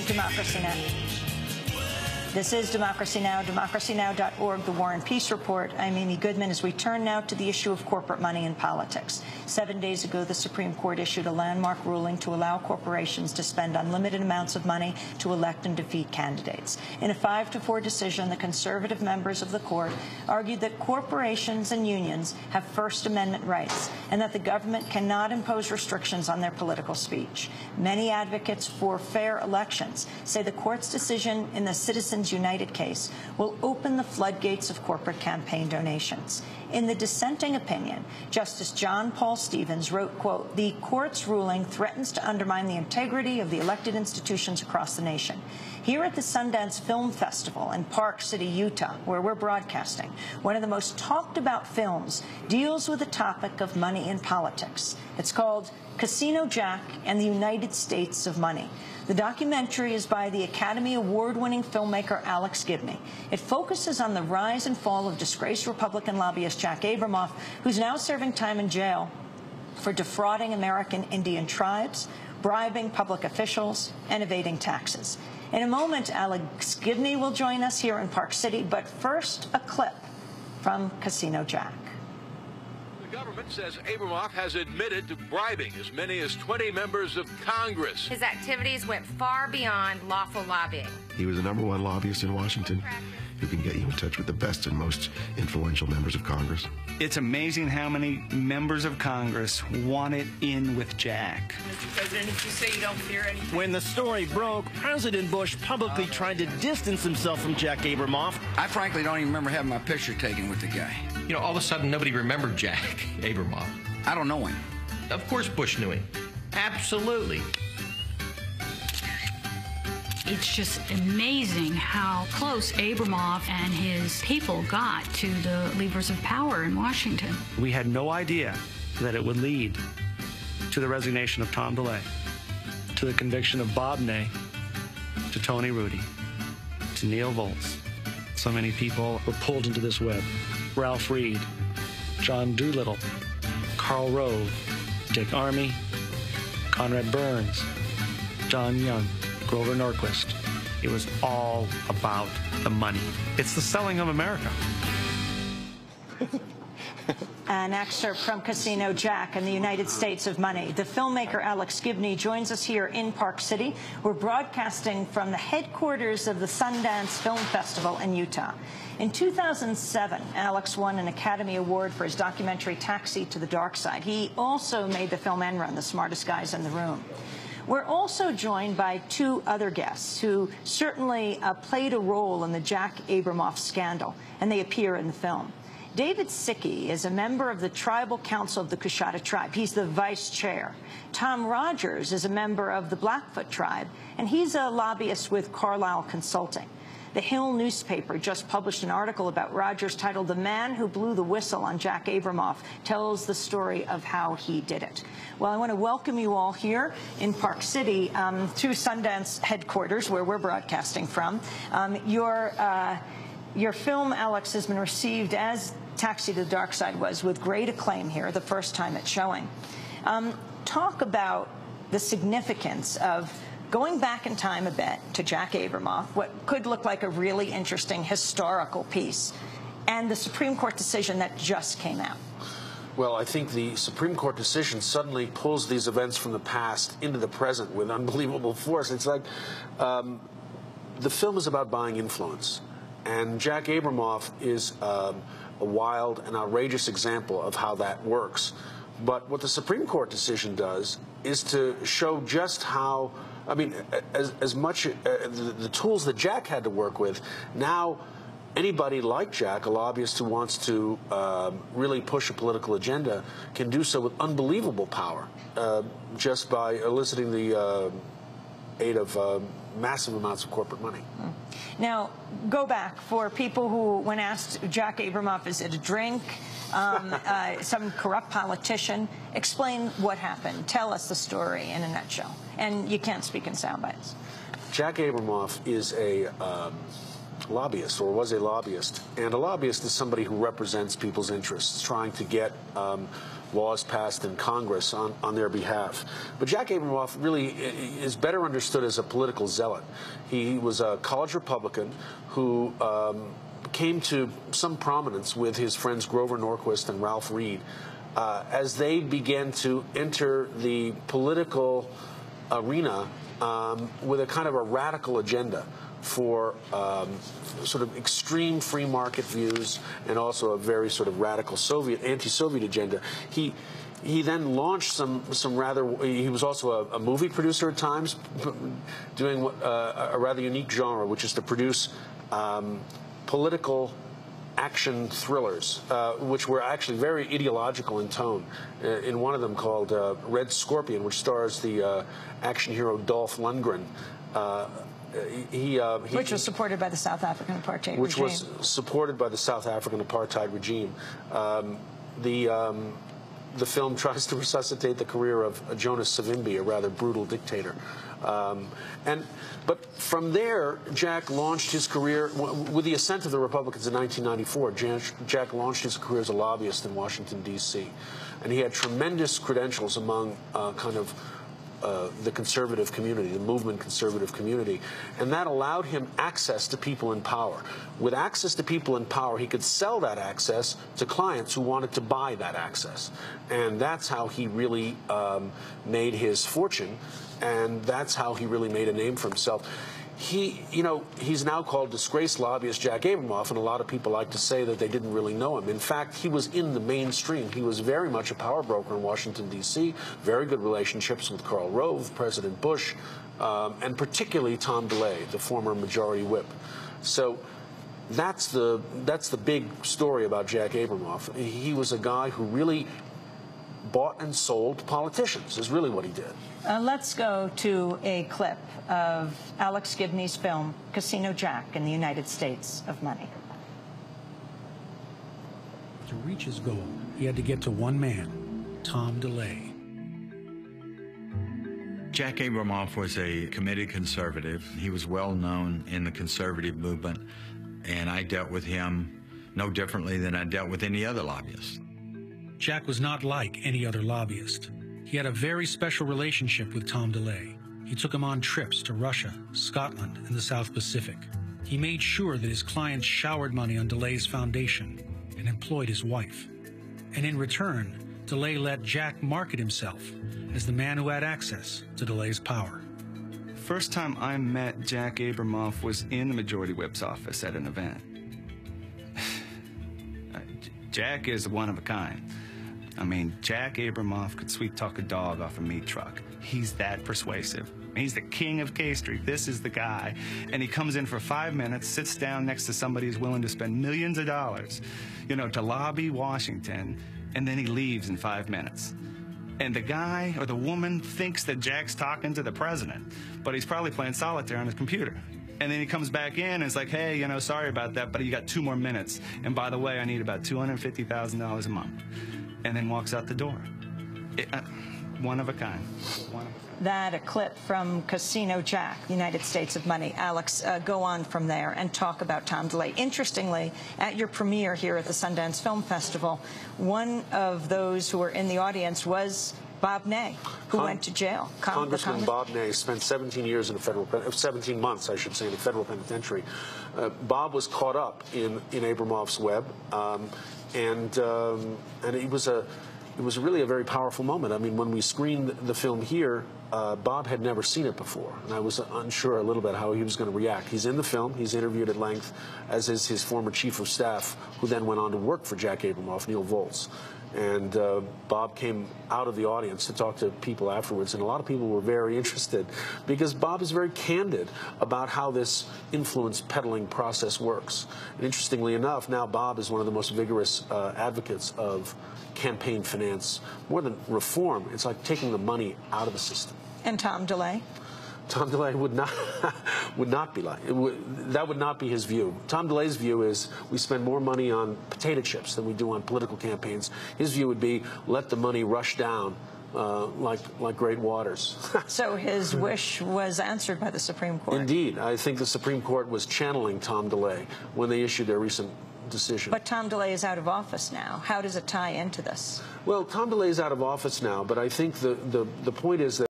Democracy Now! This is Democracy Now!, democracynow.org, the War and Peace Report. I'm Amy Goodman as we turn now to the issue of corporate money in politics. 7 days ago, the Supreme Court issued a landmark ruling to allow corporations to spend unlimited amounts of money to elect and defeat candidates. In a 5-4 decision, the conservative members of the court argued that corporations and unions have First Amendment rights and that the government cannot impose restrictions on their political speech. Many advocates for fair elections say the court's decision in the Citizens United case will open the floodgates of corporate campaign donations. In the dissenting opinion, Justice John Paul Stevens wrote, quote, "The court's ruling threatens to undermine the integrity of the elected institutions across the nation." Here at the Sundance Film Festival in Park City, Utah, where we're broadcasting, one of the most talked about films deals with the topic of money in politics. It's called Casino Jack and the United States of Money. The documentary is by the Academy Award-winning filmmaker Alex Gibney. It focuses on the rise and fall of disgraced Republican lobbyist Jack Abramoff, who's now serving time in jail for defrauding American Indian tribes, bribing public officials, and evading taxes. In a moment, Alex Gibney will join us here in Park City, but first, a clip from Casino Jack. The government says Abramoff has admitted to bribing as many as 20 members of Congress. His activities went far beyond lawful lobbying. He was the #1 lobbyist in Washington who can get you in touch with the best and most influential members of Congress. It's amazing how many members of Congress wanted in with Jack. Mr. President, if you say you don't fear anything. When the story broke, President Bush publicly tried to distance himself from Jack Abramoff. I frankly don't even remember having my picture taken with the guy. You know, all of a sudden, nobody remembered Jack Abramoff. I don't know him. Of course Bush knew him. Absolutely. It's just amazing how close Abramoff and his people got to the levers of power in Washington. We had no idea that it would lead to the resignation of Tom DeLay, to the conviction of Bob Ney, to Tony Rudy, to Neil Volz. So many people were pulled into this web. Ralph Reed, John Doolittle, Karl Rove, Dick Armey, Conrad Burns, John Young, Grover Norquist. It was all about the money. It's the selling of America. An excerpt from Casino Jack and the United States of Money. The filmmaker Alex Gibney joins us here in Park City. We're broadcasting from the headquarters of the Sundance Film Festival in Utah. In 2007, Alex won an Academy Award for his documentary Taxi to the Dark Side. He also made the film Enron, The Smartest Guys in the Room. We're also joined by two other guests who certainly played a role in the Jack Abramoff scandal, and they appear in the film. David Sickey is a member of the Tribal Council of the Coushatta Tribe. He's the vice chair. Tom Rodgers is a member of the Blackfeet tribe, and he's a lobbyist with Carlisle Consulting. The Hill newspaper just published an article about Rodgers titled "The Man Who Blew the Whistle on Jack Abramoff Tells the Story of How He Did It." Well, I want to welcome you all here in Park City to Sundance headquarters, where we're broadcasting from. Your film, Alex, has been received, as Taxi to the Dark Side was, with great acclaim here the first time it's showing. Talk about the significance of going back in time a bit to Jack Abramoff, what could look like a really interesting historical piece, and the Supreme Court decision that just came out. Well, I think the Supreme Court decision suddenly pulls these events from the past into the present with unbelievable force. It's like the film is about buying influence, and Jack Abramoff is a wild and outrageous example of how that works. But what the Supreme Court decision does is to show just how, I mean, as much the tools that Jack had to work with, now anybody like Jack, a lobbyist who wants to really push a political agenda, can do so with unbelievable power just by eliciting the aid of massive amounts of corporate money. Now, go back for people who, when asked Jack Abramoff, is it a drink, some corrupt politician, explain what happened. Tell us the story in a nutshell. And you can't speak in sound bites. Jack Abramoff is a lobbyist, or was a lobbyist, and a lobbyist is somebody who represents people's interests, trying to get laws passed in Congress on their behalf. But Jack Abramoff really is better understood as a political zealot. He was a college Republican who came to some prominence with his friends Grover Norquist and Ralph Reed as they began to enter the political arena with a kind of a radical agenda for sort of extreme free market views and also a very sort of radical anti-Soviet agenda. He then launched some rather. He was also a movie producer at times, doing a rather unique genre, which is to produce political action thrillers, which were actually very ideological in tone. In one of them called Red Scorpion, which stars the action hero Dolph Lundgren. Which was supported by the South African apartheid regime. Which was supported by the South African apartheid regime. The film tries to resuscitate the career of Jonas Savimbi, a rather brutal dictator. But from there, Jack launched his career, with the assent of the Republicans in 1994, Jack launched his career as a lobbyist in Washington, D.C. And he had tremendous credentials among the conservative community, the movement conservative community, and that allowed him access to people in power. With access to people in power, he could sell that access to clients who wanted to buy that access. And that's how he really made his fortune, and that's how he really made a name for himself. He's now called disgraced lobbyist Jack Abramoff, and a lot of people like to say that they didn't really know him. In fact, he was in the mainstream. He was very much a power broker in Washington, D.C., very good relationships with Karl Rove, President Bush, and particularly Tom DeLay, the former majority whip. So that's the big story about Jack Abramoff. He was a guy who really bought and sold politicians, is really what he did. Let's go to a clip of Alex Gibney's film, Casino Jack in the United States of Money. To reach his goal, he had to get to one man, Tom DeLay. Jack Abramoff was a committed conservative. He was well known in the conservative movement, and I dealt with him no differently than I dealt with any other lobbyist. Jack was not like any other lobbyist. He had a very special relationship with Tom DeLay. He took him on trips to Russia, Scotland, and the South Pacific. He made sure that his clients showered money on DeLay's foundation and employed his wife. And in return, DeLay let Jack market himself as the man who had access to DeLay's power. First time I met Jack Abramoff was in the Majority Whip's office at an event. Jack is one of a kind. I mean, Jack Abramoff could sweet-talk a dog off a meat truck. He's that persuasive. He's the king of K Street. This is the guy. And he comes in for 5 minutes, sits down next to somebody who's willing to spend millions of dollars, to lobby Washington, and then he leaves in 5 minutes. And the guy or the woman thinks that Jack's talking to the president, but he's probably playing solitaire on his computer. And then he comes back in and is like, hey, sorry about that, but you got 2 more minutes. And by the way, I need about $250,000 a month. And then walks out the door. One of a kind. That a clip from Casino Jack, United States of Money. Alex, go on from there and talk about Tom DeLay. Interestingly, at your premiere here at the Sundance Film Festival, one of those who were in the audience was Bob Ney, who went to jail. Congressman Bob Ney spent 17 years in a 17 months, I should say, in a federal penitentiary. Bob was caught up in Abramoff's web, and it was really a very powerful moment. I mean, when we screened the film here, Bob had never seen it before, and I was unsure a little bit how he was going to react. He's in the film. He's interviewed at length, as is his former chief of staff, who then went on to work for Jack Abramoff, Neil Volz. And Bob came out of the audience to talk to people afterwards, and a lot of people were very interested because Bob is very candid about how this influence peddling process works. And interestingly enough, now Bob is one of the most vigorous advocates of campaign finance. More than reform, it's like taking the money out of the system. And Tom DeLay? Tom DeLay would not be like that. Would not be his view. Tom DeLay's view is we spend more money on potato chips than we do on political campaigns. His view would be let the money rush down like great waters. So his wish was answered by the Supreme Court. Indeed, I think the Supreme Court was channeling Tom DeLay when they issued their recent decision. But Tom DeLay is out of office now. How does it tie into this? Well, Tom DeLay is out of office now, but I think the point is that